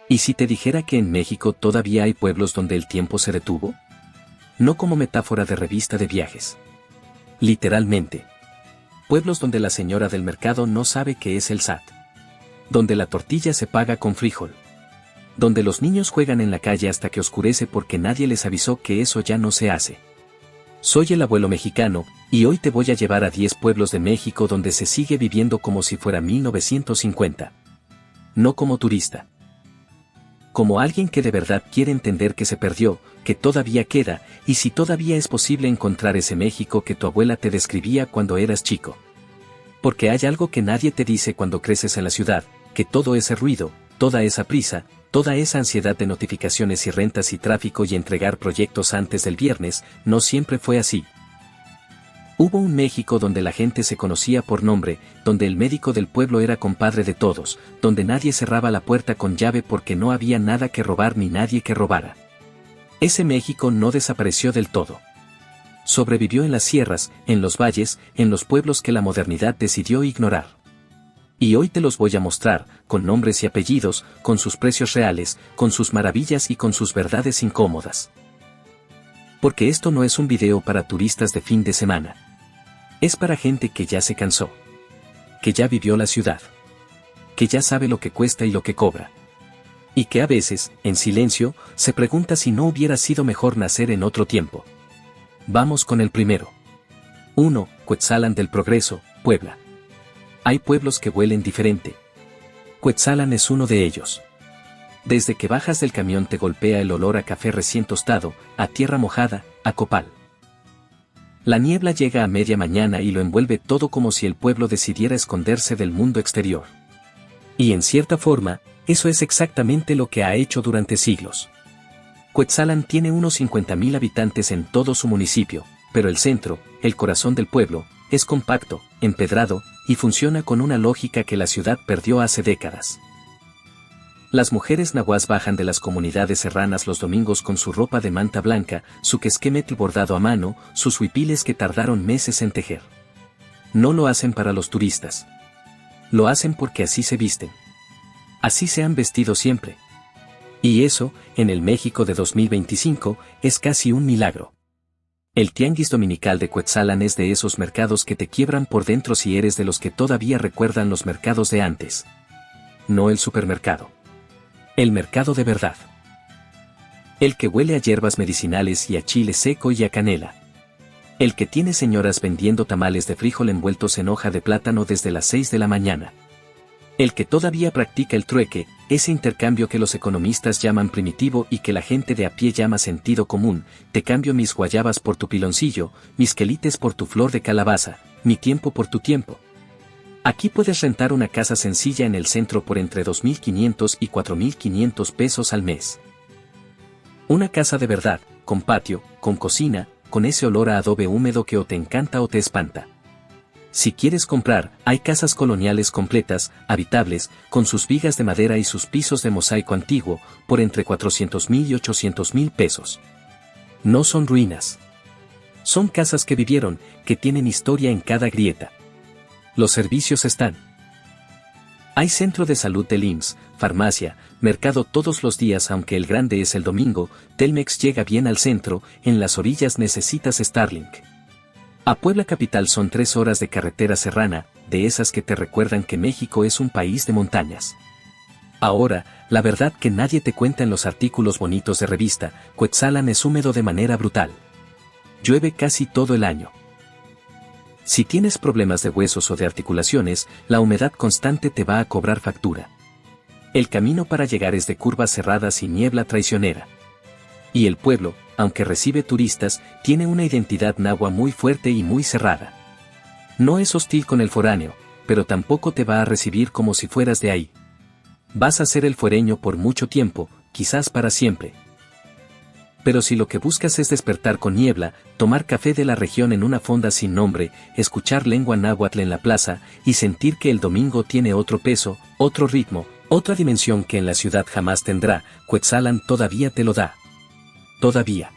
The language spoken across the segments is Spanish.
¿Y si te dijera que en México todavía hay pueblos donde el tiempo se detuvo? No como metáfora de revista de viajes. Literalmente. Pueblos donde la señora del mercado no sabe qué es el SAT. Donde la tortilla se paga con frijol. Donde los niños juegan en la calle hasta que oscurece porque nadie les avisó que eso ya no se hace. Soy el abuelo mexicano, y hoy te voy a llevar a 10 pueblos de México donde se sigue viviendo como si fuera 1950. No como turista. Como alguien que de verdad quiere entender que se perdió, que todavía queda, y si todavía es posible encontrar ese México que tu abuela te describía cuando eras chico. Porque hay algo que nadie te dice cuando creces en la ciudad, que todo ese ruido, toda esa prisa, toda esa ansiedad de notificaciones y rentas y tráfico y entregar proyectos antes del viernes, no siempre fue así. Hubo un México donde la gente se conocía por nombre, donde el médico del pueblo era compadre de todos, donde nadie cerraba la puerta con llave porque no había nada que robar ni nadie que robara. Ese México no desapareció del todo. Sobrevivió en las sierras, en los valles, en los pueblos que la modernidad decidió ignorar. Y hoy te los voy a mostrar, con nombres y apellidos, con sus precios reales, con sus maravillas y con sus verdades incómodas. Porque esto no es un video para turistas de fin de semana. Es para gente que ya se cansó. Que ya vivió la ciudad. Que ya sabe lo que cuesta y lo que cobra. Y que a veces, en silencio, se pregunta si no hubiera sido mejor nacer en otro tiempo. Vamos con el primero. 1. Cuetzalan del Progreso, Puebla. Hay pueblos que huelen diferente. Cuetzalan es uno de ellos. Desde que bajas del camión te golpea el olor a café recién tostado, a tierra mojada, a copal. La niebla llega a media mañana y lo envuelve todo como si el pueblo decidiera esconderse del mundo exterior. Y en cierta forma, eso es exactamente lo que ha hecho durante siglos. Cuetzalan tiene unos 50,000 habitantes en todo su municipio, pero el centro, el corazón del pueblo, es compacto, empedrado, y funciona con una lógica que la ciudad perdió hace décadas. Las mujeres nahuas bajan de las comunidades serranas los domingos con su ropa de manta blanca, su quesquemetl bordado a mano, sus huipiles que tardaron meses en tejer. No lo hacen para los turistas. Lo hacen porque así se visten. Así se han vestido siempre. Y eso, en el México de 2025, es casi un milagro. El tianguis dominical de Cuetzalan es de esos mercados que te quiebran por dentro si eres de los que todavía recuerdan los mercados de antes. No el supermercado. El mercado de verdad. El que huele a hierbas medicinales y a chile seco y a canela. El que tiene señoras vendiendo tamales de frijol envueltos en hoja de plátano desde las 6 de la mañana. El que todavía practica el trueque, ese intercambio que los economistas llaman primitivo y que la gente de a pie llama sentido común, te cambio mis guayabas por tu piloncillo, mis quelites por tu flor de calabaza, mi tiempo por tu tiempo. Aquí puedes rentar una casa sencilla en el centro por entre 2,500 y 4,500 pesos al mes. Una casa de verdad, con patio, con cocina, con ese olor a adobe húmedo que o te encanta o te espanta. Si quieres comprar, hay casas coloniales completas, habitables, con sus vigas de madera y sus pisos de mosaico antiguo, por entre 400,000 y 800,000 pesos. No son ruinas. Son casas que vivieron, que tienen historia en cada grieta. Los servicios están. Hay centro de salud del IMSS, farmacia, mercado todos los días aunque el grande es el domingo, Telmex llega bien al centro, en las orillas necesitas Starlink. A Puebla capital son 3 horas de carretera serrana, de esas que te recuerdan que México es un país de montañas. Ahora, la verdad que nadie te cuenta en los artículos bonitos de revista, Cuetzalan es húmedo de manera brutal. Llueve casi todo el año. Si tienes problemas de huesos o de articulaciones, la humedad constante te va a cobrar factura. El camino para llegar es de curvas cerradas y niebla traicionera. Y el pueblo, aunque recibe turistas, tiene una identidad nahua muy fuerte y muy cerrada. No es hostil con el foráneo, pero tampoco te va a recibir como si fueras de ahí. Vas a ser el fuereño por mucho tiempo, quizás para siempre. Pero si lo que buscas es despertar con niebla, tomar café de la región en una fonda sin nombre, escuchar lengua náhuatl en la plaza, y sentir que el domingo tiene otro peso, otro ritmo, otra dimensión que en la ciudad jamás tendrá, Cuetzalan todavía te lo da. Todavía.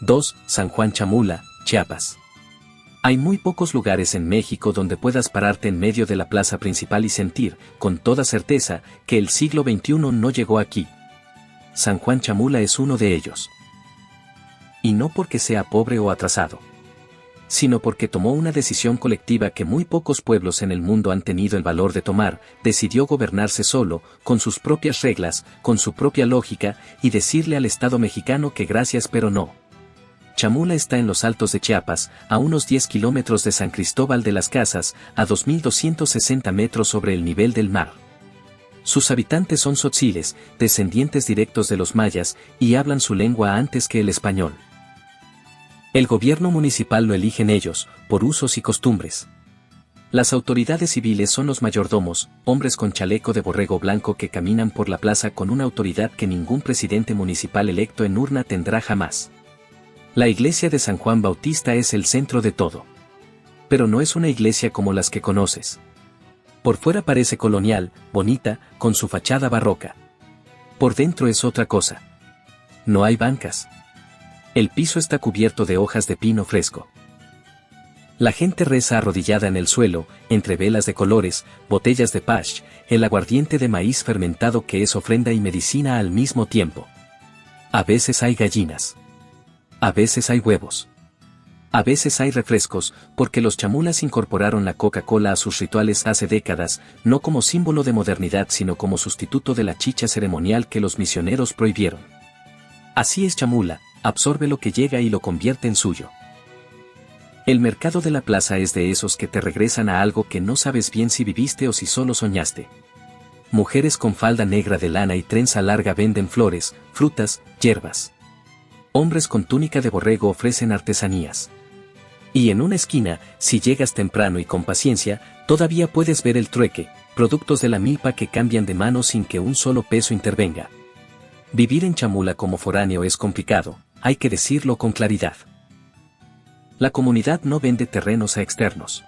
2. San Juan Chamula, Chiapas. Hay muy pocos lugares en México donde puedas pararte en medio de la plaza principal y sentir, con toda certeza, que el siglo XXI no llegó aquí. San Juan Chamula es uno de ellos. Y no porque sea pobre o atrasado, sino porque tomó una decisión colectiva que muy pocos pueblos en el mundo han tenido el valor de tomar, decidió gobernarse solo, con sus propias reglas, con su propia lógica, y decirle al Estado mexicano que gracias pero no. Chamula está en los Altos de Chiapas, a unos 10 kilómetros de San Cristóbal de las Casas, a 2.260 metros sobre el nivel del mar. Sus habitantes son tzotziles, descendientes directos de los mayas, y hablan su lengua antes que el español. El gobierno municipal lo eligen ellos, por usos y costumbres. Las autoridades civiles son los mayordomos, hombres con chaleco de borrego blanco que caminan por la plaza con una autoridad que ningún presidente municipal electo en urna tendrá jamás. La iglesia de San Juan Bautista es el centro de todo. Pero no es una iglesia como las que conoces. Por fuera parece colonial, bonita, con su fachada barroca. Por dentro es otra cosa. No hay bancas. El piso está cubierto de hojas de pino fresco. La gente reza arrodillada en el suelo, entre velas de colores, botellas de pash, el aguardiente de maíz fermentado que es ofrenda y medicina al mismo tiempo. A veces hay gallinas. A veces hay huevos. A veces hay refrescos, porque los chamulas incorporaron la Coca-Cola a sus rituales hace décadas, no como símbolo de modernidad sino como sustituto de la chicha ceremonial que los misioneros prohibieron. Así es Chamula, absorbe lo que llega y lo convierte en suyo. El mercado de la plaza es de esos que te regresan a algo que no sabes bien si viviste o si solo soñaste. Mujeres con falda negra de lana y trenza larga venden flores, frutas, hierbas. Hombres con túnica de borrego ofrecen artesanías. Y en una esquina, si llegas temprano y con paciencia, todavía puedes ver el trueque, productos de la milpa que cambian de mano sin que un solo peso intervenga. Vivir en Chamula como foráneo es complicado, hay que decirlo con claridad. La comunidad no vende terrenos a externos.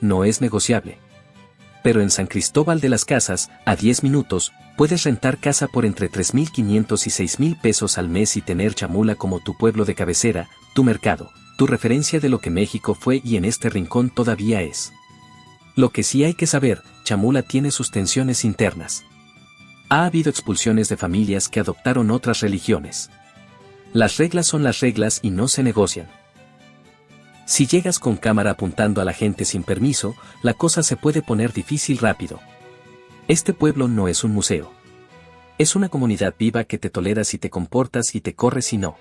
No es negociable. Pero en San Cristóbal de las Casas, a 10 minutos, puedes rentar casa por entre 3.500 y 6.000 pesos al mes y tener Chamula como tu pueblo de cabecera, tu mercado, tu referencia de lo que México fue y en este rincón todavía es. Lo que sí hay que saber, Chamula tiene sus tensiones internas. Ha habido expulsiones de familias que adoptaron otras religiones. Las reglas son las reglas y no se negocian. Si llegas con cámara apuntando a la gente sin permiso, la cosa se puede poner difícil rápido. Este pueblo no es un museo. Es una comunidad viva que te tolera si te comportas y te corre si no.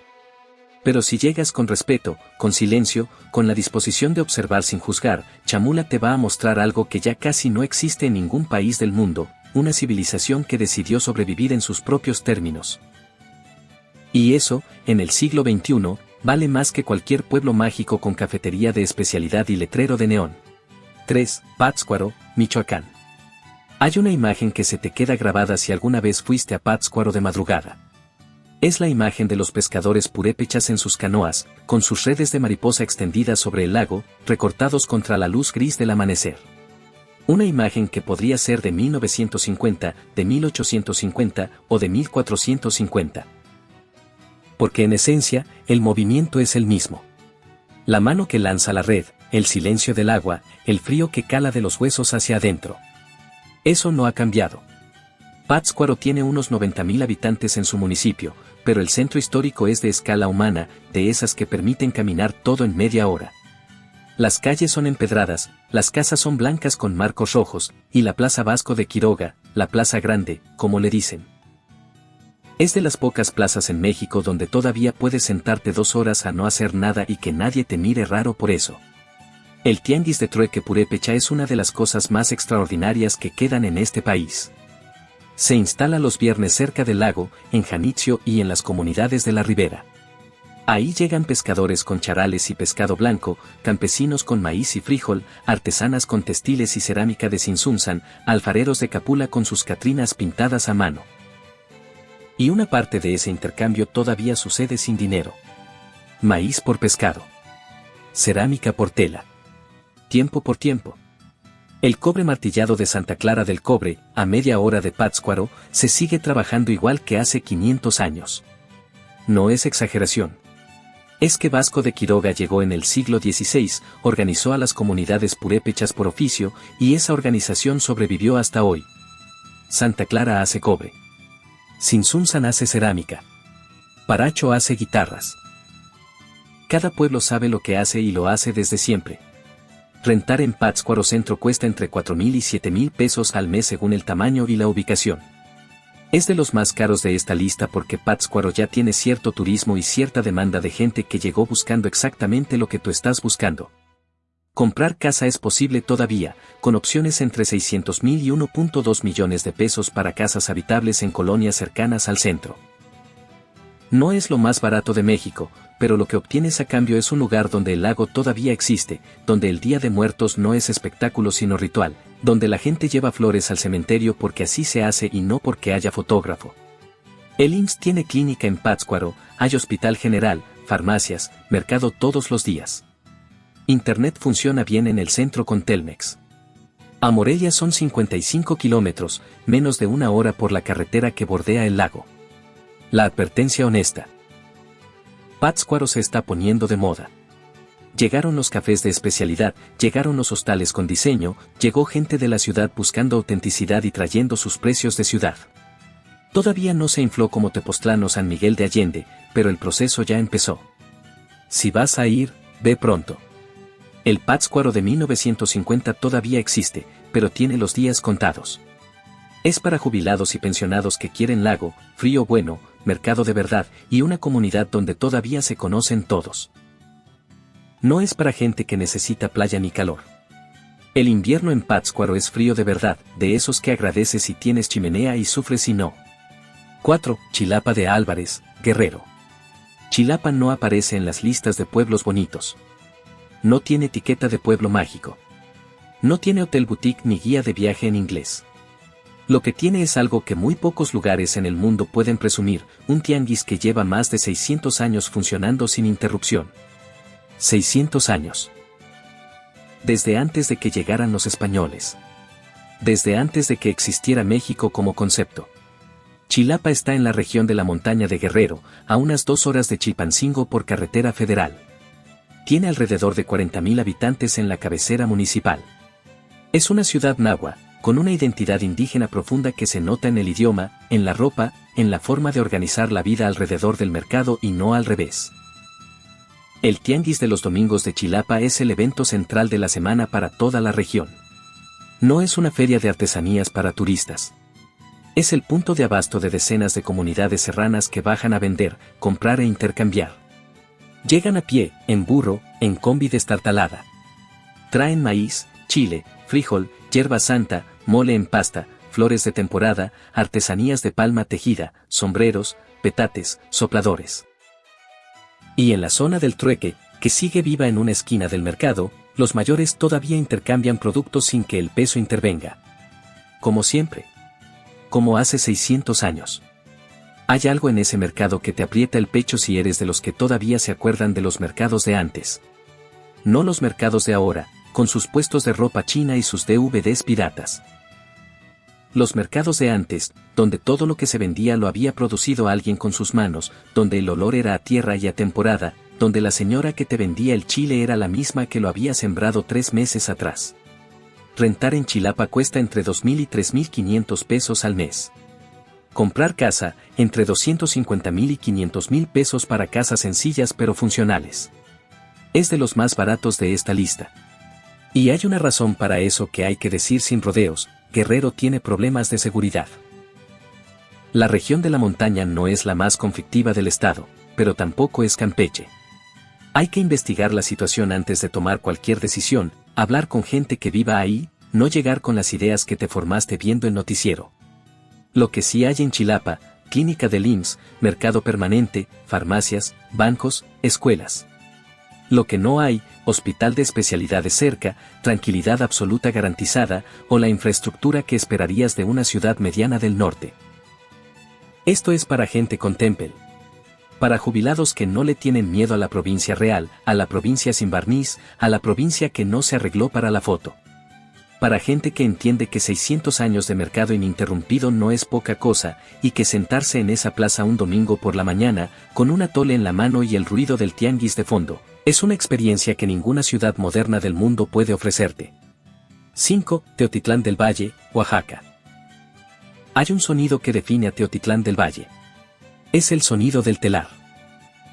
Pero si llegas con respeto, con silencio, con la disposición de observar sin juzgar, Chamula te va a mostrar algo que ya casi no existe en ningún país del mundo, una civilización que decidió sobrevivir en sus propios términos. Y eso, en el siglo XXI, vale más que cualquier pueblo mágico con cafetería de especialidad y letrero de neón. 3. Pátzcuaro, Michoacán. Hay una imagen que se te queda grabada si alguna vez fuiste a Pátzcuaro de madrugada. Es la imagen de los pescadores purépechas en sus canoas, con sus redes de mariposa extendidas sobre el lago, recortados contra la luz gris del amanecer. Una imagen que podría ser de 1950, de 1850 o de 1450. Porque en esencia, el movimiento es el mismo. La mano que lanza la red, el silencio del agua, el frío que cala de los huesos hacia adentro. Eso no ha cambiado. Pátzcuaro tiene unos 90.000 habitantes en su municipio, pero el centro histórico es de escala humana, de esas que permiten caminar todo en media hora. Las calles son empedradas, las casas son blancas con marcos rojos, y la Plaza Vasco de Quiroga, la Plaza Grande, como le dicen. Es de las pocas plazas en México donde todavía puedes sentarte 2 horas a no hacer nada y que nadie te mire raro por eso. El tianguis de trueque purépecha es una de las cosas más extraordinarias que quedan en este país. Se instala los viernes cerca del lago, en Janitzio y en las comunidades de la ribera. Ahí llegan pescadores con charales y pescado blanco, campesinos con maíz y frijol, artesanas con textiles y cerámica de Sinsunzan, alfareros de Capula con sus catrinas pintadas a mano. Y una parte de ese intercambio todavía sucede sin dinero. Maíz por pescado. Cerámica por tela. Tiempo por tiempo. El cobre martillado de Santa Clara del Cobre, a media hora de Pátzcuaro, se sigue trabajando igual que hace 500 años. No es exageración. Es que Vasco de Quiroga llegó en el siglo XVI, organizó a las comunidades purépechas por oficio, y esa organización sobrevivió hasta hoy. Santa Clara hace cobre. Sinsunzan hace cerámica. Paracho hace guitarras. Cada pueblo sabe lo que hace y lo hace desde siempre. Rentar en Pátzcuaro Centro cuesta entre 4.000 y 7.000 pesos al mes según el tamaño y la ubicación. Es de los más caros de esta lista porque Pátzcuaro ya tiene cierto turismo y cierta demanda de gente que llegó buscando exactamente lo que tú estás buscando. Comprar casa es posible todavía, con opciones entre 600.000 y 1.2 millones de pesos para casas habitables en colonias cercanas al centro. No es lo más barato de México, pero lo que obtienes a cambio es un lugar donde el lago todavía existe, donde el Día de Muertos no es espectáculo sino ritual, donde la gente lleva flores al cementerio porque así se hace y no porque haya fotógrafo. El IMSS tiene clínica en Pátzcuaro, hay hospital general, farmacias, mercado todos los días. Internet funciona bien en el centro con Telmex. A Morelia son 55 kilómetros, menos de una hora por la carretera que bordea el lago. La advertencia honesta. Pátzcuaro se está poniendo de moda. Llegaron los cafés de especialidad, llegaron los hostales con diseño, llegó gente de la ciudad buscando autenticidad y trayendo sus precios de ciudad. Todavía no se infló como Tepoztlán o San Miguel de Allende, pero el proceso ya empezó. Si vas a ir, ve pronto. El Pátzcuaro de 1950 todavía existe, pero tiene los días contados. Es para jubilados y pensionados que quieren lago, frío bueno, mercado de verdad y una comunidad donde todavía se conocen todos. No es para gente que necesita playa ni calor. El invierno en Pátzcuaro es frío de verdad, de esos que agradeces si tienes chimenea y sufres si no. 4. Chilapa de Álvarez, Guerrero. Chilapa no aparece en las listas de pueblos bonitos. No tiene etiqueta de pueblo mágico. No tiene hotel boutique ni guía de viaje en inglés. Lo que tiene es algo que muy pocos lugares en el mundo pueden presumir, un tianguis que lleva más de 600 años funcionando sin interrupción. 600 años. Desde antes de que llegaran los españoles. Desde antes de que existiera México como concepto. Chilapa está en la región de la montaña de Guerrero, a unas 2 horas de Chilpancingo por carretera federal. Tiene alrededor de 40.000 habitantes en la cabecera municipal. Es una ciudad náhua, con una identidad indígena profunda que se nota en el idioma, en la ropa, en la forma de organizar la vida alrededor del mercado y no al revés. El Tianguis de los Domingos de Chilapa es el evento central de la semana para toda la región. No es una feria de artesanías para turistas. Es el punto de abasto de decenas de comunidades serranas que bajan a vender, comprar e intercambiar. Llegan a pie, en burro, en combi destartalada. Traen maíz, chile, frijol, hierba santa, mole en pasta, flores de temporada, artesanías de palma tejida, sombreros, petates, sopladores. Y en la zona del trueque, que sigue viva en una esquina del mercado, los mayores todavía intercambian productos sin que el peso intervenga. Como siempre. Como hace 600 años. Hay algo en ese mercado que te aprieta el pecho si eres de los que todavía se acuerdan de los mercados de antes. No los mercados de ahora, con sus puestos de ropa china y sus DVDs piratas. Los mercados de antes, donde todo lo que se vendía lo había producido alguien con sus manos, donde el olor era a tierra y a temporada, donde la señora que te vendía el chile era la misma que lo había sembrado 3 meses atrás. Rentar en Chilapa cuesta entre 2.000 y 3.500 pesos al mes. Comprar casa, entre 250.000 y 500.000 pesos para casas sencillas pero funcionales. Es de los más baratos de esta lista. Y hay una razón para eso que hay que decir sin rodeos: Guerrero tiene problemas de seguridad. La región de la montaña no es la más conflictiva del estado, pero tampoco es Campeche. Hay que investigar la situación antes de tomar cualquier decisión, hablar con gente que viva ahí, no llegar con las ideas que te formaste viendo el noticiero. Lo que sí hay en Chilapa: clínica del IMSS, mercado permanente, farmacias, bancos, escuelas. Lo que no hay: hospital de especialidades cerca, tranquilidad absoluta garantizada, o la infraestructura que esperarías de una ciudad mediana del norte. Esto es para gente con temple. Para jubilados que no le tienen miedo a la provincia real, a la provincia sin barniz, a la provincia que no se arregló para la foto. Para gente que entiende que 600 años de mercado ininterrumpido no es poca cosa, y que sentarse en esa plaza un domingo por la mañana, con un atole en la mano y el ruido del tianguis de fondo, es una experiencia que ninguna ciudad moderna del mundo puede ofrecerte. 5. Teotitlán del Valle, Oaxaca. Hay un sonido que define a Teotitlán del Valle. Es el sonido del telar.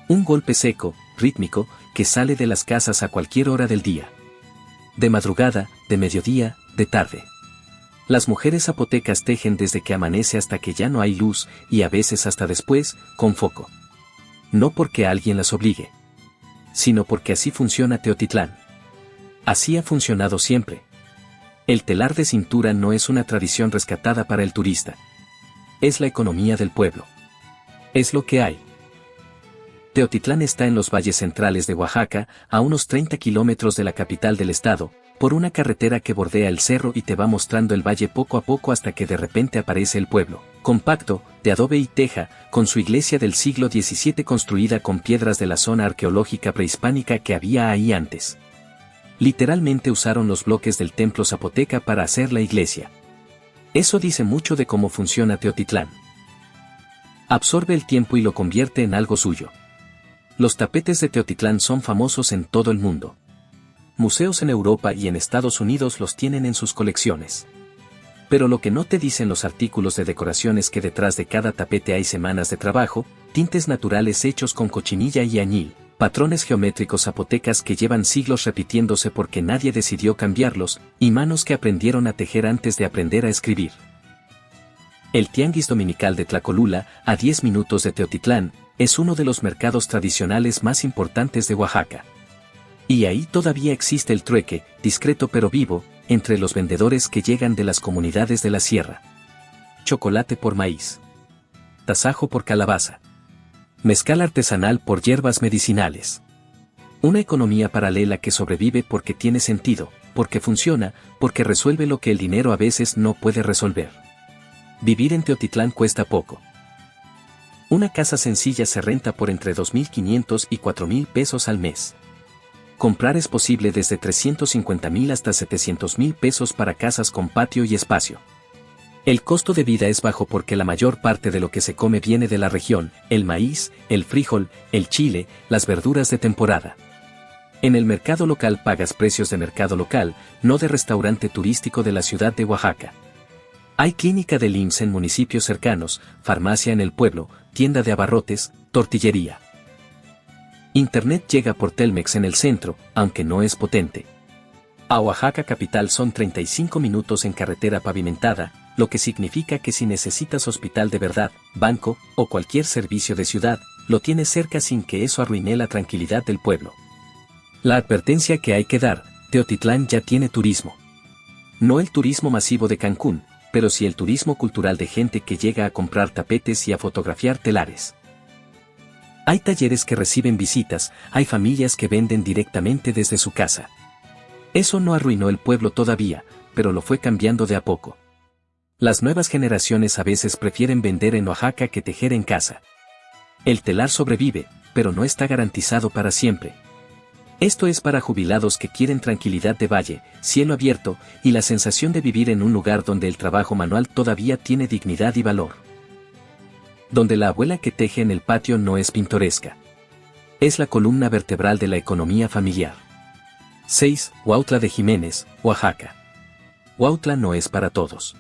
Un golpe seco, rítmico, que sale de las casas a cualquier hora del día. De madrugada, de mediodía, de tarde. Las mujeres zapotecas tejen desde que amanece hasta que ya no hay luz, y a veces hasta después, con foco. No porque alguien las obligue, sino porque así funciona Teotitlán. Así ha funcionado siempre. El telar de cintura no es una tradición rescatada para el turista. Es la economía del pueblo. Es lo que hay. Teotitlán está en los valles centrales de Oaxaca, a unos 30 kilómetros de la capital del estado, por una carretera que bordea el cerro y te va mostrando el valle poco a poco hasta que de repente aparece el pueblo, compacto, de adobe y teja, con su iglesia del siglo XVII construida con piedras de la zona arqueológica prehispánica que había ahí antes. Literalmente usaron los bloques del templo zapoteca para hacer la iglesia. Eso dice mucho de cómo funciona Teotitlán. Absorbe el tiempo y lo convierte en algo suyo. Los tapetes de Teotitlán son famosos en todo el mundo. Museos en Europa y en Estados Unidos los tienen en sus colecciones. Pero lo que no te dicen los artículos de decoración es que detrás de cada tapete hay semanas de trabajo, tintes naturales hechos con cochinilla y añil, patrones geométricos zapotecas que llevan siglos repitiéndose porque nadie decidió cambiarlos, y manos que aprendieron a tejer antes de aprender a escribir. El Tianguis Dominical de Tlacolula, a 10 minutos de Teotitlán, es uno de los mercados tradicionales más importantes de Oaxaca. Y ahí todavía existe el trueque, discreto pero vivo, entre los vendedores que llegan de las comunidades de la sierra. Chocolate por maíz. Tasajo por calabaza. Mezcal artesanal por hierbas medicinales. Una economía paralela que sobrevive porque tiene sentido, porque funciona, porque resuelve lo que el dinero a veces no puede resolver. Vivir en Teotitlán cuesta poco. Una casa sencilla se renta por entre 2.500 y 4.000 pesos al mes. Comprar es posible desde 350.000 hasta 700.000 pesos para casas con patio y espacio. El costo de vida es bajo porque la mayor parte de lo que se come viene de la región, el maíz, el frijol, el chile, las verduras de temporada. En el mercado local pagas precios de mercado local, no de restaurante turístico de la ciudad de Oaxaca. Hay clínica del IMSS en municipios cercanos, farmacia en el pueblo, tienda de abarrotes, tortillería. Internet llega por Telmex en el centro, aunque no es potente. A Oaxaca capital son 35 minutos en carretera pavimentada, lo que significa que si necesitas hospital de verdad, banco, o cualquier servicio de ciudad, lo tienes cerca sin que eso arruine la tranquilidad del pueblo. La advertencia que hay que dar, Teotitlán ya tiene turismo. No el turismo masivo de Cancún, pero sí el turismo cultural de gente que llega a comprar tapetes y a fotografiar telares. Hay talleres que reciben visitas, hay familias que venden directamente desde su casa. Eso no arruinó el pueblo todavía, pero lo fue cambiando de a poco. Las nuevas generaciones a veces prefieren vender en Oaxaca que tejer en casa. El telar sobrevive, pero no está garantizado para siempre. Esto es para jubilados que quieren tranquilidad de valle, cielo abierto, y la sensación de vivir en un lugar donde el trabajo manual todavía tiene dignidad y valor. Donde la abuela que teje en el patio no es pintoresca. Es la columna vertebral de la economía familiar. 6. Huautla de Jiménez, Oaxaca. Huautla no es para todos.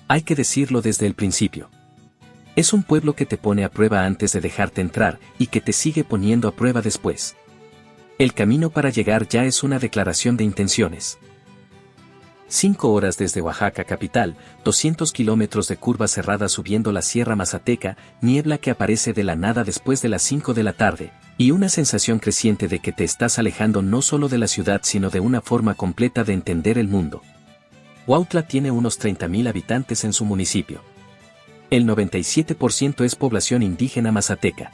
Hay que decirlo desde el principio. Es un pueblo que te pone a prueba antes de dejarte entrar, y que te sigue poniendo a prueba después. El camino para llegar ya es una declaración de intenciones. 5 horas desde Oaxaca capital, 200 kilómetros de curva cerrada subiendo la Sierra Mazateca, niebla que aparece de la nada después de las 5 de la tarde, y una sensación creciente de que te estás alejando no solo de la ciudad sino de una forma completa de entender el mundo. Huautla tiene unos 30.000 habitantes en su municipio. El 97% es población indígena mazateca.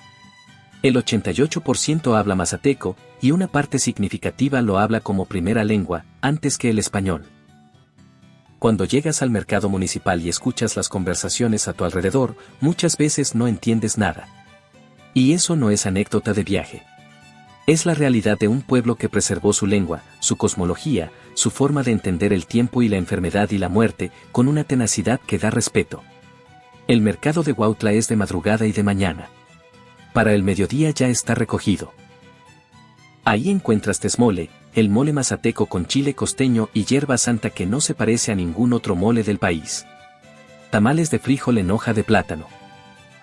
El 88% habla mazateco, y una parte significativa lo habla como primera lengua, antes que el español. Cuando llegas al mercado municipal y escuchas las conversaciones a tu alrededor, muchas veces no entiendes nada. Y eso no es anécdota de viaje. Es la realidad de un pueblo que preservó su lengua, su cosmología, su forma de entender el tiempo y la enfermedad y la muerte, con una tenacidad que da respeto. El mercado de Huautla es de madrugada y de mañana. Para el mediodía ya está recogido. Ahí encuentras tezmole, el mole mazateco con chile costeño y hierba santa que no se parece a ningún otro mole del país. Tamales de frijol en hoja de plátano.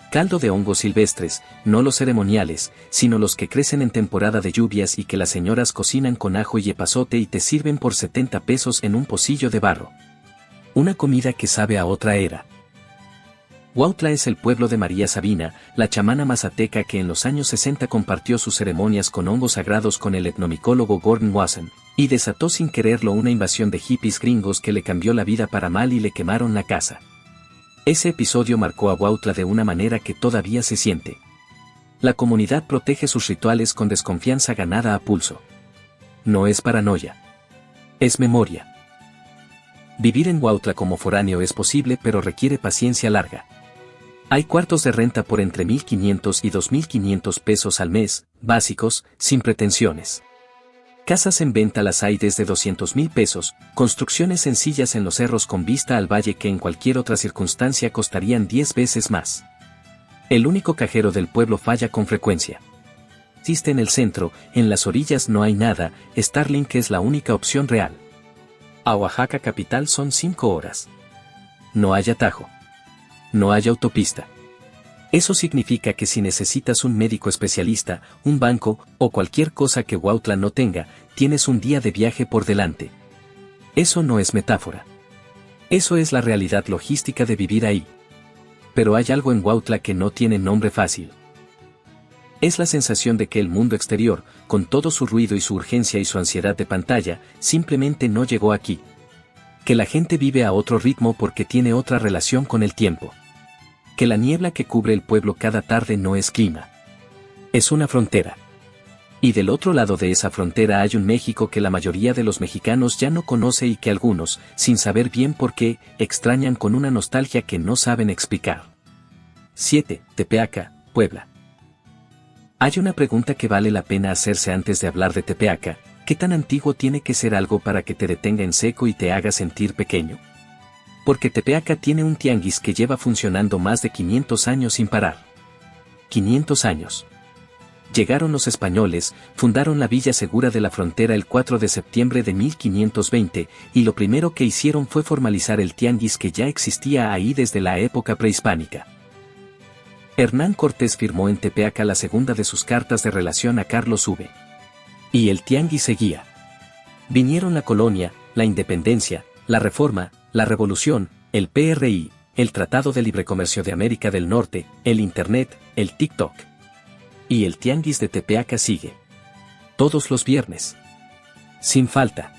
Caldo de hongos silvestres, no los ceremoniales, sino los que crecen en temporada de lluvias y que las señoras cocinan con ajo y epazote y te sirven por 70 pesos en un pocillo de barro. Una comida que sabe a otra era. Huautla es el pueblo de María Sabina, la chamana mazateca que en los años 60 compartió sus ceremonias con hongos sagrados con el etnomicólogo Gordon Wasson, y desató sin quererlo una invasión de hippies gringos que le cambió la vida para mal y le quemaron la casa. Ese episodio marcó a Huautla de una manera que todavía se siente. La comunidad protege sus rituales con desconfianza ganada a pulso. No es paranoia. Es memoria. Vivir en Huautla como foráneo es posible pero requiere paciencia larga. Hay cuartos de renta por entre 1.500 y 2.500 pesos al mes, básicos, sin pretensiones. Casas en venta las hay desde 200.000 pesos, construcciones sencillas en los cerros con vista al valle que en cualquier otra circunstancia costarían 10 veces más. El único cajero del pueblo falla con frecuencia. Existe en el centro, en las orillas no hay nada, Starlink es la única opción real. A Oaxaca capital son 5 horas. No hay atajo. No hay autopista. Eso significa que si necesitas un médico especialista, un banco, o cualquier cosa que Huautla no tenga, tienes un día de viaje por delante. Eso no es metáfora. Eso es la realidad logística de vivir ahí. Pero hay algo en Huautla que no tiene nombre fácil. Es la sensación de que el mundo exterior, con todo su ruido y su urgencia y su ansiedad de pantalla, simplemente no llegó aquí. Que la gente vive a otro ritmo porque tiene otra relación con el tiempo. Que la niebla que cubre el pueblo cada tarde no es clima. Es una frontera. Y del otro lado de esa frontera hay un México que la mayoría de los mexicanos ya no conoce y que algunos, sin saber bien por qué, extrañan con una nostalgia que no saben explicar. 7. Tepeaca, Puebla. Hay una pregunta que vale la pena hacerse antes de hablar de Tepeaca. ¿Qué tan antiguo tiene que ser algo para que te detenga en seco y te haga sentir pequeño? Porque Tepeaca tiene un tianguis que lleva funcionando más de 500 años sin parar. 500 años. Llegaron los españoles, fundaron la Villa Segura de la Frontera el 4 de septiembre de 1520, y lo primero que hicieron fue formalizar el tianguis que ya existía ahí desde la época prehispánica. Hernán Cortés firmó en Tepeaca la segunda de sus cartas de relación a Carlos V. Y el tianguis seguía. Vinieron la colonia, la independencia, la reforma, la revolución, el PRI, el Tratado de Libre Comercio de América del Norte, el Internet, el TikTok. Y el tianguis de Tepeaca sigue. Todos los viernes. Sin falta.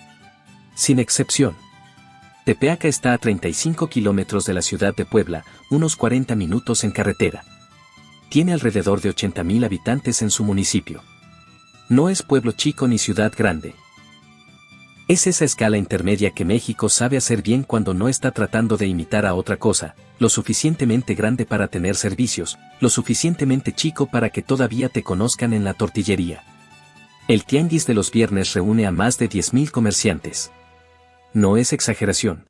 Sin excepción. Tepeaca está a 35 kilómetros de la ciudad de Puebla, unos 40 minutos en carretera. Tiene alrededor de 80.000 habitantes en su municipio. No es pueblo chico ni ciudad grande. Es esa escala intermedia que México sabe hacer bien cuando no está tratando de imitar a otra cosa, lo suficientemente grande para tener servicios, lo suficientemente chico para que todavía te conozcan en la tortillería. El tianguis de los viernes reúne a más de 10.000 comerciantes. No es exageración.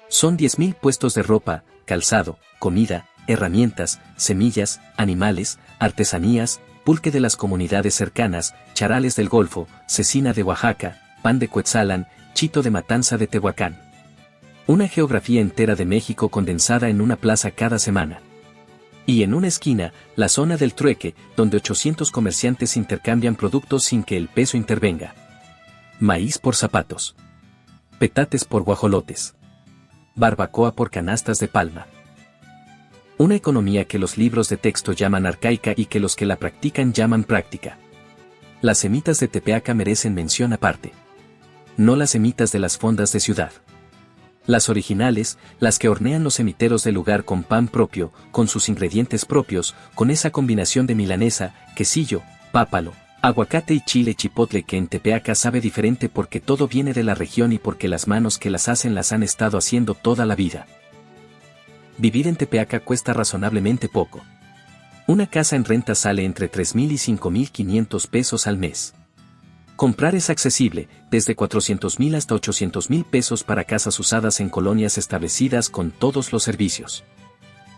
Son 10.000 puestos de ropa, calzado, comida, herramientas, semillas, animales, artesanías, pulque de las comunidades cercanas, charales del Golfo, cecina de Oaxaca, pan de Cuetzalan, chito de Matanza de Tehuacán. Una geografía entera de México condensada en una plaza cada semana. Y en una esquina, la zona del trueque, donde 800 comerciantes intercambian productos sin que el peso intervenga. Maíz por zapatos. Petates por guajolotes. Barbacoa por canastas de palma. Una economía que los libros de texto llaman arcaica y que los que la practican llaman práctica. Las semitas de Tepeaca merecen mención aparte. No las semitas de las fondas de ciudad. Las originales, las que hornean los semiteros del lugar con pan propio, con sus ingredientes propios, con esa combinación de milanesa, quesillo, pápalo, aguacate y chile chipotle que en Tepeaca sabe diferente porque todo viene de la región y porque las manos que las hacen las han estado haciendo toda la vida. Vivir en Tepeaca cuesta razonablemente poco. Una casa en renta sale entre 3.000 y 5.500 pesos al mes. Comprar es accesible, desde 400,000 hasta 800,000 pesos para casas usadas en colonias establecidas con todos los servicios.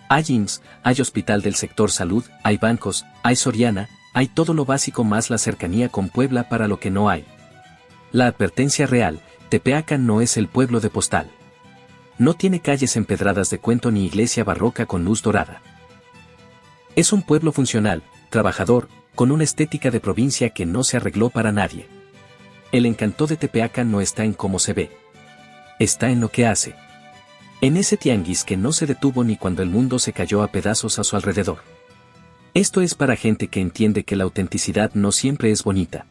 Hay IMSS, hay hospital del sector salud, hay bancos, hay Soriana, hay todo lo básico más la cercanía con Puebla para lo que no hay. La advertencia real, Tepeaca no es el pueblo de postal. No tiene calles empedradas de cuento ni iglesia barroca con luz dorada. Es un pueblo funcional, trabajador, con una estética de provincia que no se arregló para nadie. El encanto de Tepeaca no está en cómo se ve. Está en lo que hace. En ese tianguis que no se detuvo ni cuando el mundo se cayó a pedazos a su alrededor. Esto es para gente que entiende que la autenticidad no siempre es bonita.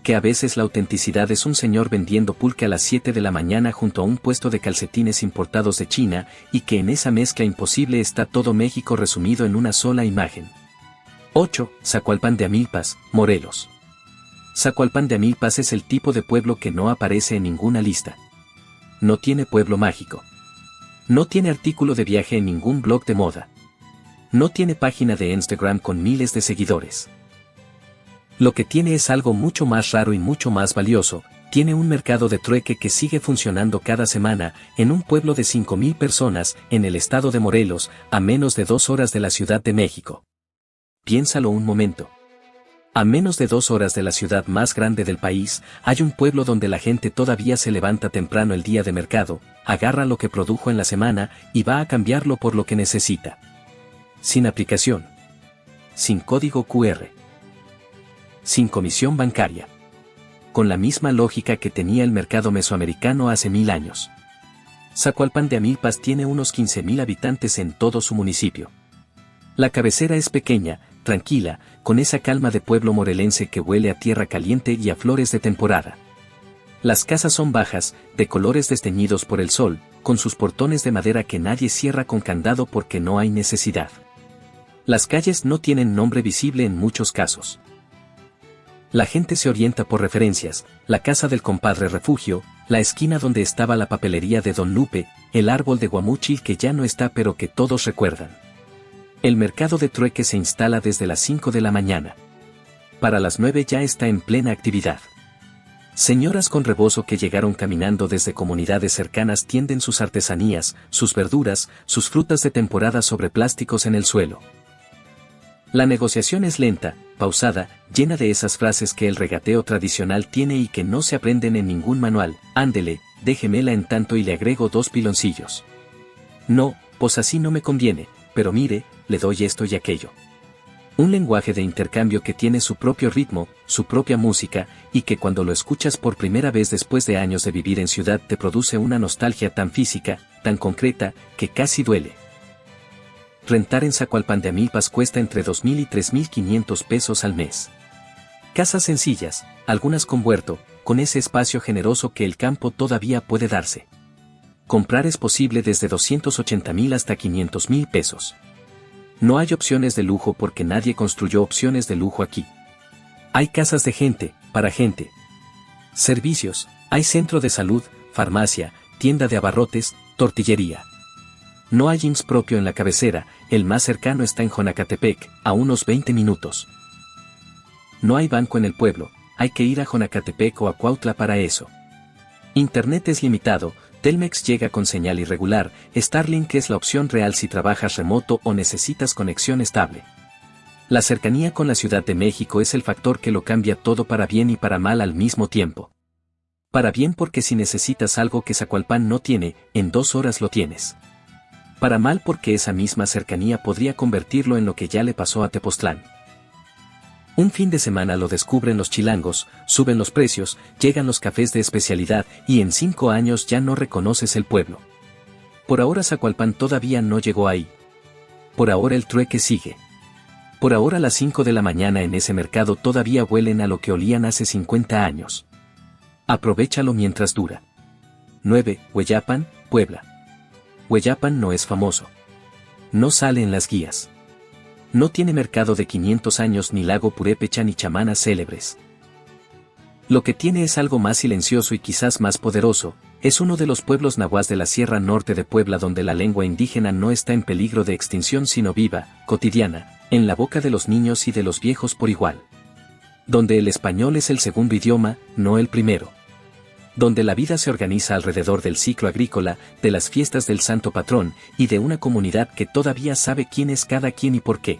Que a veces la autenticidad es un señor vendiendo pulque a las 7 de la mañana junto a un puesto de calcetines importados de China y que en esa mezcla imposible está todo México resumido en una sola imagen. 8. Zacualpan de Amilpas, Morelos. Zacualpan de Amilpas es el tipo de pueblo que no aparece en ninguna lista. No tiene pueblo mágico. No tiene artículo de viaje en ningún blog de moda. No tiene página de Instagram con miles de seguidores. Lo que tiene es algo mucho más raro y mucho más valioso, tiene un mercado de trueque que sigue funcionando cada semana, en un pueblo de 5,000 personas, en el estado de Morelos, a menos de 2 horas de la Ciudad de México. Piénsalo un momento. A menos de 2 horas de la ciudad más grande del país, hay un pueblo donde la gente todavía se levanta temprano el día de mercado, agarra lo que produjo en la semana y va a cambiarlo por lo que necesita. Sin aplicación. Sin código QR. Sin comisión bancaria. Con la misma lógica que tenía el mercado mesoamericano hace 1000 años. Zacualpan de Amilpas tiene unos 15,000 habitantes en todo su municipio. La cabecera es pequeña, tranquila, con esa calma de pueblo morelense que huele a tierra caliente y a flores de temporada. Las casas son bajas, de colores desteñidos por el sol, con sus portones de madera que nadie cierra con candado porque no hay necesidad. Las calles no tienen nombre visible en muchos casos. La gente se orienta por referencias, la casa del compadre Refugio, la esquina donde estaba la papelería de Don Lupe, el árbol de guamuchil que ya no está pero que todos recuerdan. El mercado de trueque se instala desde las 5 de la mañana. Para las 9 ya está en plena actividad. Señoras con rebozo que llegaron caminando desde comunidades cercanas tienden sus artesanías, sus verduras, sus frutas de temporada sobre plásticos en el suelo. La negociación es lenta, pausada, llena de esas frases que el regateo tradicional tiene y que no se aprenden en ningún manual. Ándele, déjemela en tanto y le agrego 2 piloncillos. No, pues así no me conviene, pero mire, le doy esto y aquello. Un lenguaje de intercambio que tiene su propio ritmo, su propia música, y que cuando lo escuchas por primera vez después de años de vivir en ciudad te produce una nostalgia tan física, tan concreta, que casi duele. Rentar en Zacualpan de Amilpas cuesta entre 2,000 y 3,500 pesos al mes. Casas sencillas, algunas con huerto, con ese espacio generoso que el campo todavía puede darse. Comprar es posible desde 280,000 hasta 500,000 pesos. No hay opciones de lujo porque nadie construyó opciones de lujo aquí. Hay casas de gente, para gente. Servicios, hay centro de salud, farmacia, tienda de abarrotes, tortillería. No hay IMSS propio en la cabecera, el más cercano está en Jonacatepec, a unos 20 minutos. No hay banco en el pueblo, hay que ir a Jonacatepec o a Cuautla para eso. Internet es limitado, Telmex llega con señal irregular, Starlink es la opción real si trabajas remoto o necesitas conexión estable. La cercanía con la Ciudad de México es el factor que lo cambia todo para bien y para mal al mismo tiempo. Para bien porque si necesitas algo que Zacualpan no tiene, en 2 horas lo tienes. Para mal porque esa misma cercanía podría convertirlo en lo que ya le pasó a Tepoztlán. Un fin de semana lo descubren los chilangos, suben los precios, llegan los cafés de especialidad y en 5 años ya no reconoces el pueblo. Por ahora Zacualpan todavía no llegó ahí. Por ahora el trueque sigue. Por ahora las 5 de la mañana en ese mercado todavía huelen a lo que olían hace 50 años. Aprovéchalo mientras dura. 9. Hueyapan, Puebla. Hueyapan no es famoso. No sale en las guías. No tiene mercado de 500 años ni lago purépecha ni chamanas célebres. Lo que tiene es algo más silencioso y quizás más poderoso, es uno de los pueblos nahuas de la Sierra Norte de Puebla donde la lengua indígena no está en peligro de extinción sino viva, cotidiana, en la boca de los niños y de los viejos por igual. Donde el español es el segundo idioma, no el primero. Donde la vida se organiza alrededor del ciclo agrícola, de las fiestas del santo patrón, y de una comunidad que todavía sabe quién es cada quien y por qué.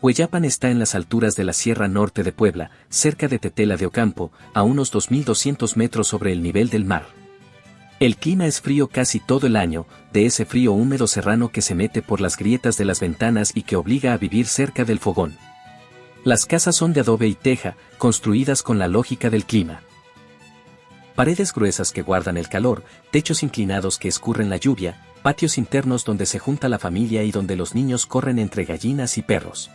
Hueyapan está en las alturas de la Sierra Norte de Puebla, cerca de Tetela de Ocampo, a unos 2.200 metros sobre el nivel del mar. El clima es frío casi todo el año, de ese frío húmedo serrano que se mete por las grietas de las ventanas y que obliga a vivir cerca del fogón. Las casas son de adobe y teja, construidas con la lógica del clima. Paredes gruesas que guardan el calor, techos inclinados que escurren la lluvia, patios internos donde se junta la familia y donde los niños corren entre gallinas y perros.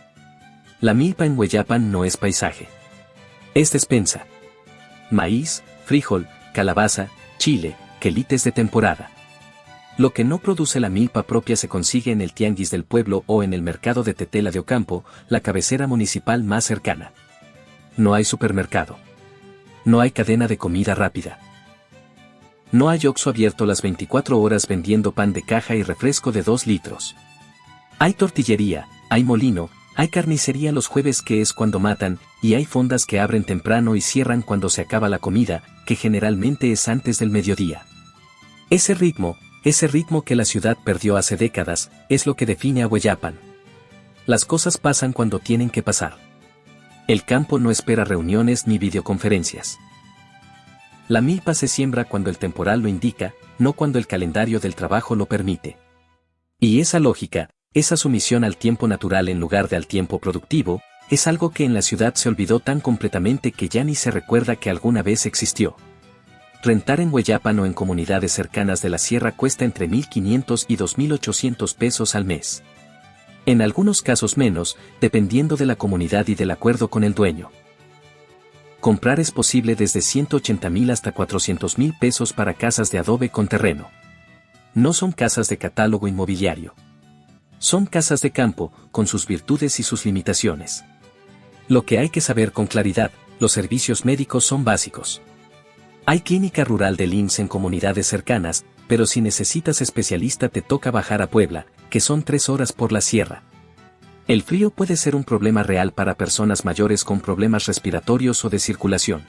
La milpa en Hueyapan no es paisaje. Es despensa. Maíz, frijol, calabaza, chile, quelites de temporada. Lo que no produce la milpa propia se consigue en el tianguis del pueblo o en el mercado de Tetela de Ocampo, la cabecera municipal más cercana. No hay supermercado. No hay cadena de comida rápida. No hay Oxxo abierto las 24 horas vendiendo pan de caja y refresco de 2 litros. Hay tortillería, hay molino, hay carnicería los jueves que es cuando matan, y hay fondas que abren temprano y cierran cuando se acaba la comida, que generalmente es antes del mediodía. Ese ritmo que la ciudad perdió hace décadas, es lo que define a Hueyapan. Las cosas pasan cuando tienen que pasar. El campo no espera reuniones ni videoconferencias. La milpa se siembra cuando el temporal lo indica, no cuando el calendario del trabajo lo permite. Y esa lógica, esa sumisión al tiempo natural en lugar de al tiempo productivo, es algo que en la ciudad se olvidó tan completamente que ya ni se recuerda que alguna vez existió. Rentar en Hueyapan o en comunidades cercanas de la sierra cuesta entre 1.500 y 2.800 pesos al mes. En algunos casos menos, dependiendo de la comunidad y del acuerdo con el dueño. Comprar es posible desde 180.000 hasta 400.000 pesos para casas de adobe con terreno. No son casas de catálogo inmobiliario. Son casas de campo, con sus virtudes y sus limitaciones. Lo que hay que saber con claridad, los servicios médicos son básicos. Hay clínica rural del IMSS en comunidades cercanas, pero si necesitas especialista te toca bajar a Puebla, que son 3 horas por la sierra. El frío puede ser un problema real para personas mayores con problemas respiratorios o de circulación.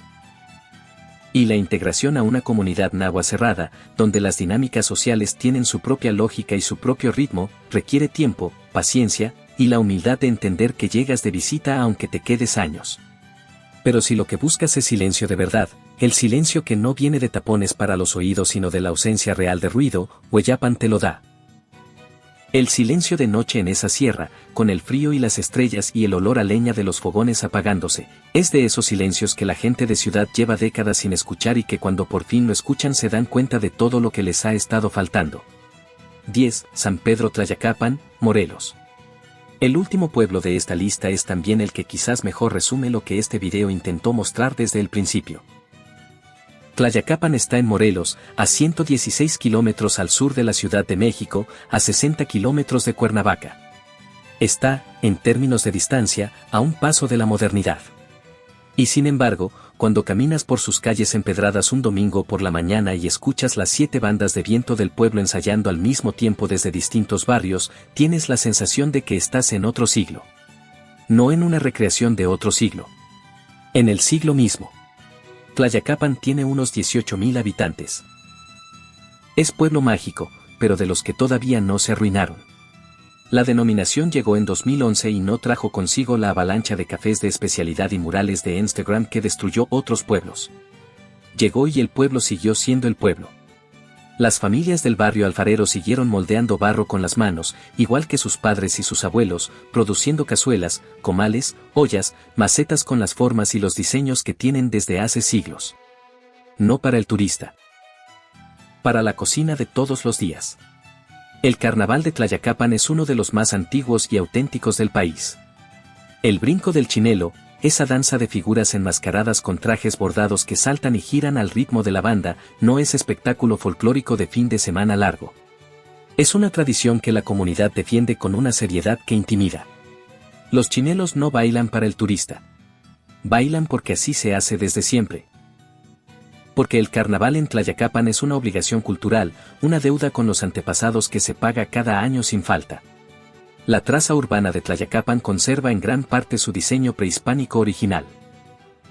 Y la integración a una comunidad náhuatl cerrada, donde las dinámicas sociales tienen su propia lógica y su propio ritmo, requiere tiempo, paciencia, y la humildad de entender que llegas de visita aunque te quedes años. Pero si lo que buscas es silencio de verdad, el silencio que no viene de tapones para los oídos sino de la ausencia real de ruido, Hueyapan te lo da. El silencio de noche en esa sierra, con el frío y las estrellas y el olor a leña de los fogones apagándose, es de esos silencios que la gente de ciudad lleva décadas sin escuchar y que cuando por fin lo escuchan se dan cuenta de todo lo que les ha estado faltando. 10. San Pedro Tlayacapan, Morelos. El último pueblo de esta lista es también el que quizás mejor resume lo que este video intentó mostrar desde el principio. Tlayacapan está en Morelos, a 116 kilómetros al sur de la Ciudad de México, a 60 kilómetros de Cuernavaca. Está, en términos de distancia, a un paso de la modernidad. Y sin embargo, cuando caminas por sus calles empedradas un domingo por la mañana y escuchas las 7 bandas de viento del pueblo ensayando al mismo tiempo desde distintos barrios, tienes la sensación de que estás en otro siglo. No en una recreación de otro siglo. En el siglo mismo. Tlayacapan tiene unos 18.000 habitantes. Es pueblo mágico, pero de los que todavía no se arruinaron. La denominación llegó en 2011 y no trajo consigo la avalancha de cafés de especialidad y murales de Instagram que destruyó otros pueblos. Llegó y el pueblo siguió siendo el pueblo. Las familias del barrio alfarero siguieron moldeando barro con las manos, igual que sus padres y sus abuelos, produciendo cazuelas, comales, ollas, macetas con las formas y los diseños que tienen desde hace siglos. No para el turista. Para la cocina de todos los días. El carnaval de Tlayacapan es uno de los más antiguos y auténticos del país. El brinco del chinelo, esa danza de figuras enmascaradas con trajes bordados que saltan y giran al ritmo de la banda, no es espectáculo folclórico de fin de semana largo. Es una tradición que la comunidad defiende con una seriedad que intimida. Los chinelos no bailan para el turista. Bailan porque así se hace desde siempre. Porque el carnaval en Tlayacapan es una obligación cultural, una deuda con los antepasados que se paga cada año sin falta. La traza urbana de Tlayacapan conserva en gran parte su diseño prehispánico original.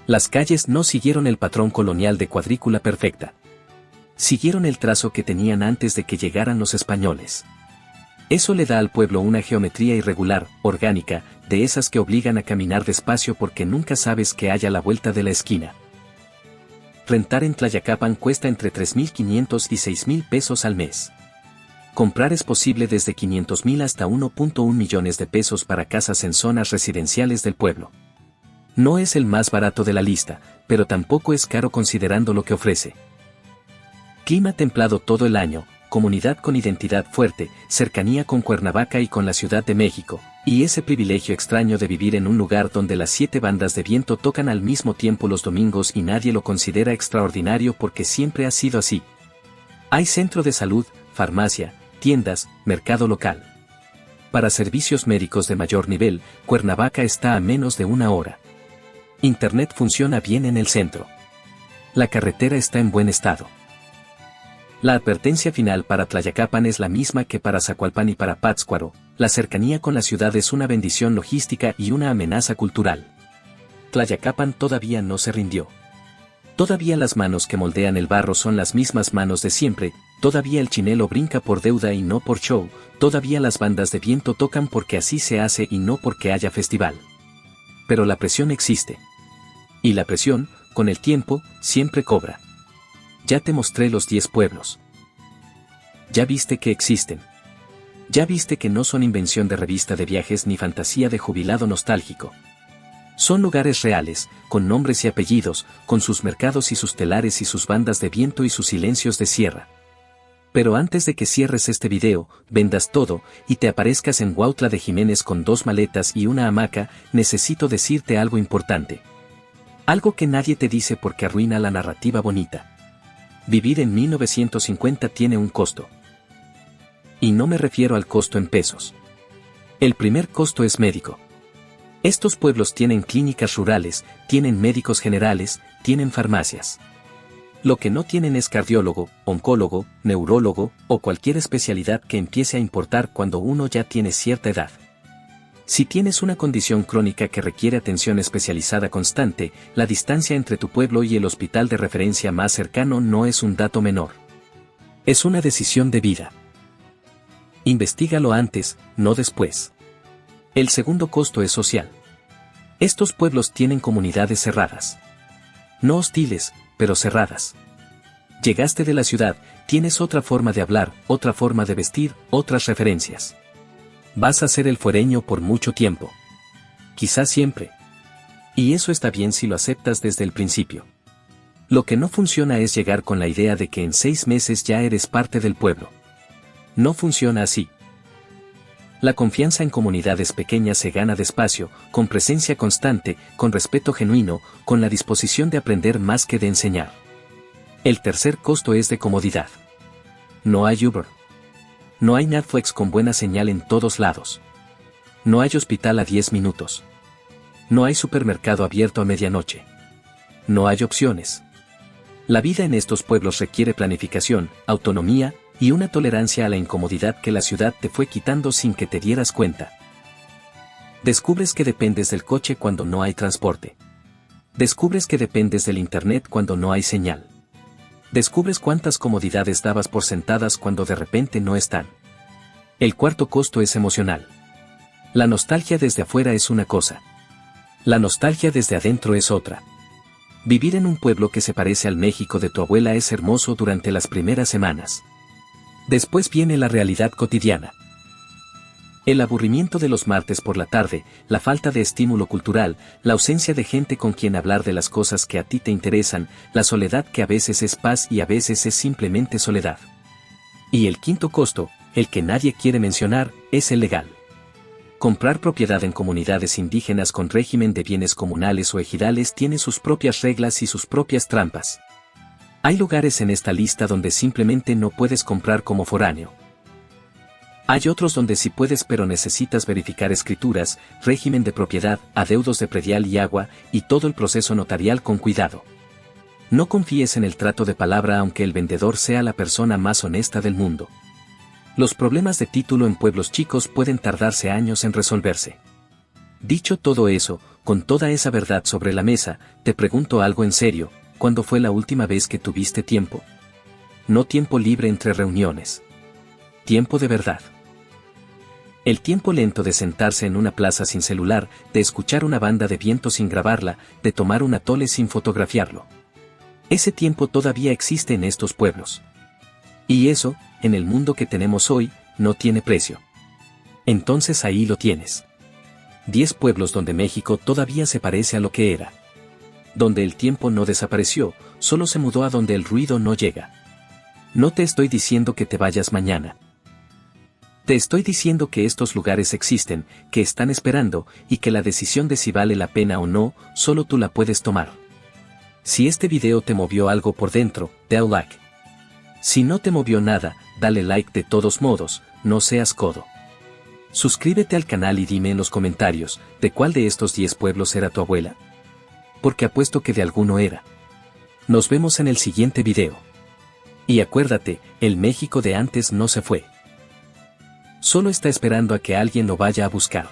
Las calles no siguieron el patrón colonial de cuadrícula perfecta. Siguieron el trazo que tenían antes de que llegaran los españoles. Eso le da al pueblo una geometría irregular, orgánica, de esas que obligan a caminar despacio porque nunca sabes qué hay a la vuelta de la esquina. Rentar en Tlayacapan cuesta entre 3.500 y 6.000 pesos al mes. Comprar es posible desde 500.000 hasta 1.1 millones de pesos para casas en zonas residenciales del pueblo. No es el más barato de la lista, pero tampoco es caro considerando lo que ofrece. Clima templado todo el año, comunidad con identidad fuerte, cercanía con Cuernavaca y con la Ciudad de México, y ese privilegio extraño de vivir en un lugar donde las 7 bandas de viento tocan al mismo tiempo los domingos y nadie lo considera extraordinario porque siempre ha sido así. Hay centro de salud, farmacia, tiendas, mercado local. Para servicios médicos de mayor nivel, Cuernavaca está a menos de 1 hora. Internet funciona bien en el centro. La carretera está en buen estado. La advertencia final para Tlayacapan es la misma que para Zacualpan y para Pátzcuaro: la cercanía con la ciudad es una bendición logística y una amenaza cultural. Tlayacapan todavía no se rindió. Todavía las manos que moldean el barro son las mismas manos de siempre, todavía el chinelo brinca por deuda y no por show, todavía las bandas de viento tocan porque así se hace y no porque haya festival. Pero la presión existe. Y la presión, con el tiempo, siempre cobra. Ya te mostré los 10 pueblos. Ya viste que existen. Ya viste que no son invención de revista de viajes ni fantasía de jubilado nostálgico. Son lugares reales, con nombres y apellidos, con sus mercados y sus telares y sus bandas de viento y sus silencios de sierra. Pero antes de que cierres este video, vendas todo, y te aparezcas en Huautla de Jiménez con 2 maletas y una hamaca, necesito decirte algo importante. Algo que nadie te dice porque arruina la narrativa bonita. Vivir en 1950 tiene un costo. Y no me refiero al costo en pesos. El primer costo es médico. Estos pueblos tienen clínicas rurales, tienen médicos generales, tienen farmacias. Lo que no tienen es cardiólogo, oncólogo, neurólogo o cualquier especialidad que empiece a importar cuando uno ya tiene cierta edad. Si tienes una condición crónica que requiere atención especializada constante, la distancia entre tu pueblo y el hospital de referencia más cercano no es un dato menor. Es una decisión de vida. Investígalo antes, no después. El segundo costo es social. Estos pueblos tienen comunidades cerradas. No hostiles, pero cerradas. Llegaste de la ciudad, tienes otra forma de hablar, otra forma de vestir, otras referencias. Vas a ser el fuereño por mucho tiempo. Quizás siempre. Y eso está bien si lo aceptas desde el principio. Lo que no funciona es llegar con la idea de que en 6 meses ya eres parte del pueblo. No funciona así. La confianza en comunidades pequeñas se gana despacio, con presencia constante, con respeto genuino, con la disposición de aprender más que de enseñar. El tercer costo es de comodidad. No hay Uber. No hay Netflix con buena señal en todos lados. No hay hospital a 10 minutos. No hay supermercado abierto a medianoche. No hay opciones. La vida en estos pueblos requiere planificación, autonomía y una tolerancia a la incomodidad que la ciudad te fue quitando sin que te dieras cuenta. Descubres que dependes del coche cuando no hay transporte. Descubres que dependes del internet cuando no hay señal. Descubres cuántas comodidades dabas por sentadas cuando de repente no están. El cuarto costo es emocional. La nostalgia desde afuera es una cosa. La nostalgia desde adentro es otra. Vivir en un pueblo que se parece al México de tu abuela es hermoso durante las primeras semanas. Después viene la realidad cotidiana. El aburrimiento de los martes por la tarde, la falta de estímulo cultural, la ausencia de gente con quien hablar de las cosas que a ti te interesan, la soledad que a veces es paz y a veces es simplemente soledad. Y el quinto costo, el que nadie quiere mencionar, es el legal. Comprar propiedad en comunidades indígenas con régimen de bienes comunales o ejidales tiene sus propias reglas y sus propias trampas. Hay lugares en esta lista donde simplemente no puedes comprar como foráneo. Hay otros donde sí puedes pero necesitas verificar escrituras, régimen de propiedad, adeudos de predial y agua, y todo el proceso notarial con cuidado. No confíes en el trato de palabra aunque el vendedor sea la persona más honesta del mundo. Los problemas de título en pueblos chicos pueden tardarse años en resolverse. Dicho todo eso, con toda esa verdad sobre la mesa, te pregunto algo en serio, ¿cuándo fue la última vez que tuviste tiempo? No tiempo libre entre reuniones. Tiempo de verdad. El tiempo lento de sentarse en una plaza sin celular, de escuchar una banda de viento sin grabarla, de tomar un atole sin fotografiarlo. Ese tiempo todavía existe en estos pueblos. Y eso, en el mundo que tenemos hoy, no tiene precio. Entonces ahí lo tienes. 10 pueblos donde México todavía se parece a lo que era. Donde el tiempo no desapareció, solo se mudó a donde el ruido no llega. No te estoy diciendo que te vayas mañana. Te estoy diciendo que estos lugares existen, que están esperando, y que la decisión de si vale la pena o no, solo tú la puedes tomar. Si este video te movió algo por dentro, dale like. Si no te movió nada, dale like de todos modos, no seas codo. Suscríbete al canal y dime en los comentarios, ¿de cuál de estos 10 pueblos era tu abuela? Porque apuesto que de alguno era. Nos vemos en el siguiente video. Y acuérdate, el México de antes no se fue. Solo está esperando a que alguien lo vaya a buscar.